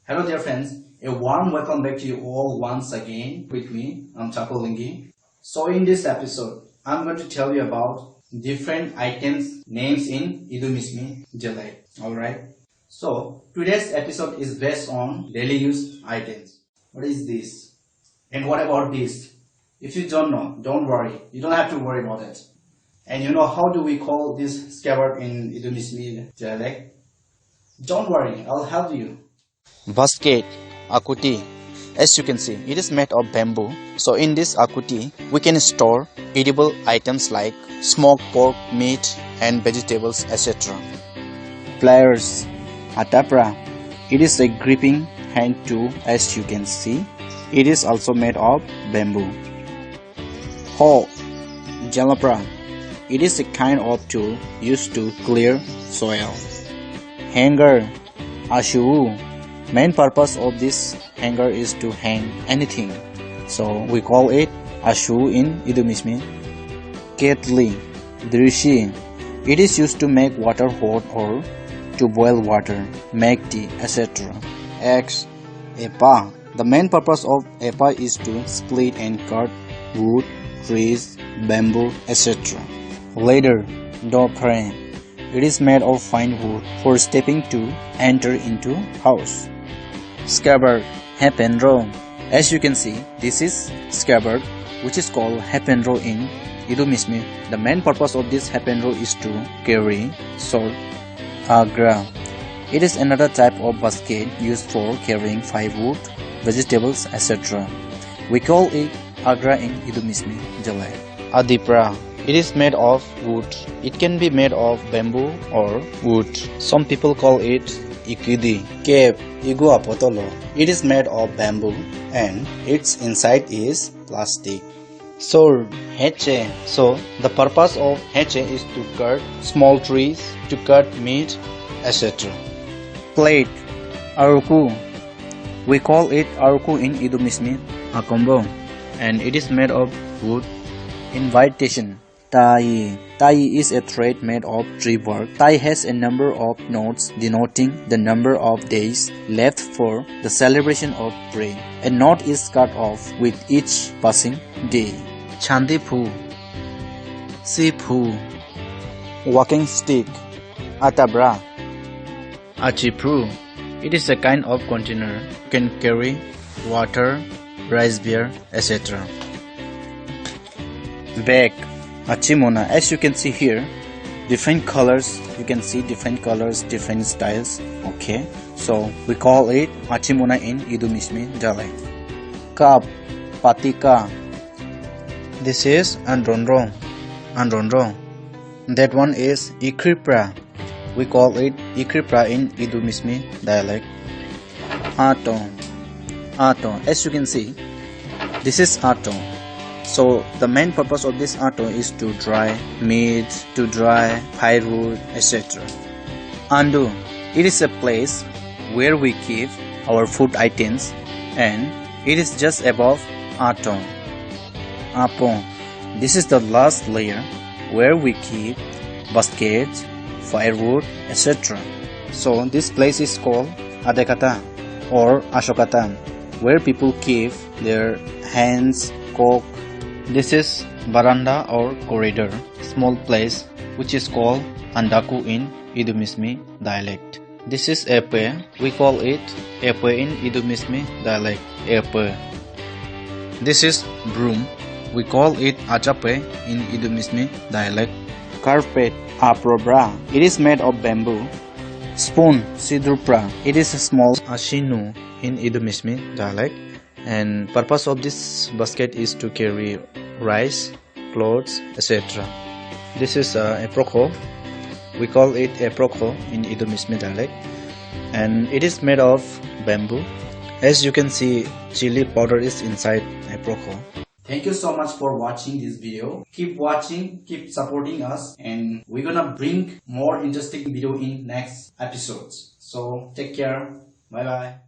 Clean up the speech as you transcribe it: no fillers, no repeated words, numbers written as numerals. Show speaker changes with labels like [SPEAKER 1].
[SPEAKER 1] Hello dear friends, a warm welcome back to you all once again with me, I'm Linggi. So in this episode, I'm going to tell you about different items names in mishmi dialect. Alright. So today's episode is based on daily use items. What is this? And what about this? If you don't know, don't worry. You don't have to worry about it. And you know how do we call this scabbard in mishmi dialect? Don't worry, I'll help you.
[SPEAKER 2] Basket, akuti. As you can see, it is made of bamboo. So in this akuti, we can store edible items like smoked pork, meat and vegetables, etc. Pliers, atapra. It is a gripping hand tool as you can see. It is also made of bamboo. Hoe, jalapra. It is a kind of tool used to clear soil. Hanger, ashu. Main purpose of this hanger is to hang anything, so we call it ashu in mishmi. Ketli, drishi. It is used to make water hot or to boil water, make tea, etc. Axe, epa. The main purpose of epa is to split and cut wood, trees, bamboo, etc. Ladder, door frame. It is made of fine wood for stepping to enter into house. Scabbard, hapendro. As you can see, this is scabbard, which is called hapendro in mishmi. The main purpose of this hapendro is to carry sword, agra. It is another type of basket used for carrying firewood, vegetables, etc. We call it agra in mishmi dialect. Adipra. It is made of wood. It can be made of bamboo or wood. Some people call it ikidi. Cape, iguapotolo. It is made of bamboo and its inside is plastic. Sword, heche. So the purpose of heche is to cut small trees, to cut meat, etc. Plate, aruku. We call it aruku in mishmi, akombo, and it is made of wood. Invitation, tai. Tai is a thread made of tree bark. Tai has a number of knots denoting the number of days left for the celebration of prayer. A knot is cut off with each passing day. Chandipu, sipu. Walking stick, atabra. Achipru. It is a kind of container. You can carry water, rice beer, etc. Bag, achimona. As you can see here, different colors. You can see different colors, different styles. Okay, so we call it achimona in mishmi dialect. Cup, patika. This is andronro. That one is ikripra. We call it ikripra in mishmi dialect. Ato. As you can see, this is ato. So the main purpose of this ato is to dry meat, to dry firewood, etc. Andu. It is a place where we keep our food items and it is just above ato. Apo. This is the last layer where we keep baskets, firewood, etc. So this place is called adekata or ashokata, where people keep their hands, cook. This is baranda or corridor, small place which is called andaku in mishmi dialect. This is epe. We call it epe in mishmi dialect. Epe. This is broom. We call it achape in mishmi dialect. Carpet, aprobra. It is made of bamboo. Spoon, sidrupra. It is a small ashinu in mishmi dialect. And purpose of this basket is to carry rice, clothes, etc. This is a proko. We call it a proko in mishmi dialect, and it is made of bamboo. As you can see, chili powder is inside a proko.
[SPEAKER 1] Thank you so much for watching this video. Keep watching, keep supporting us, and we're gonna bring more interesting video in next episodes. So take care. Bye bye.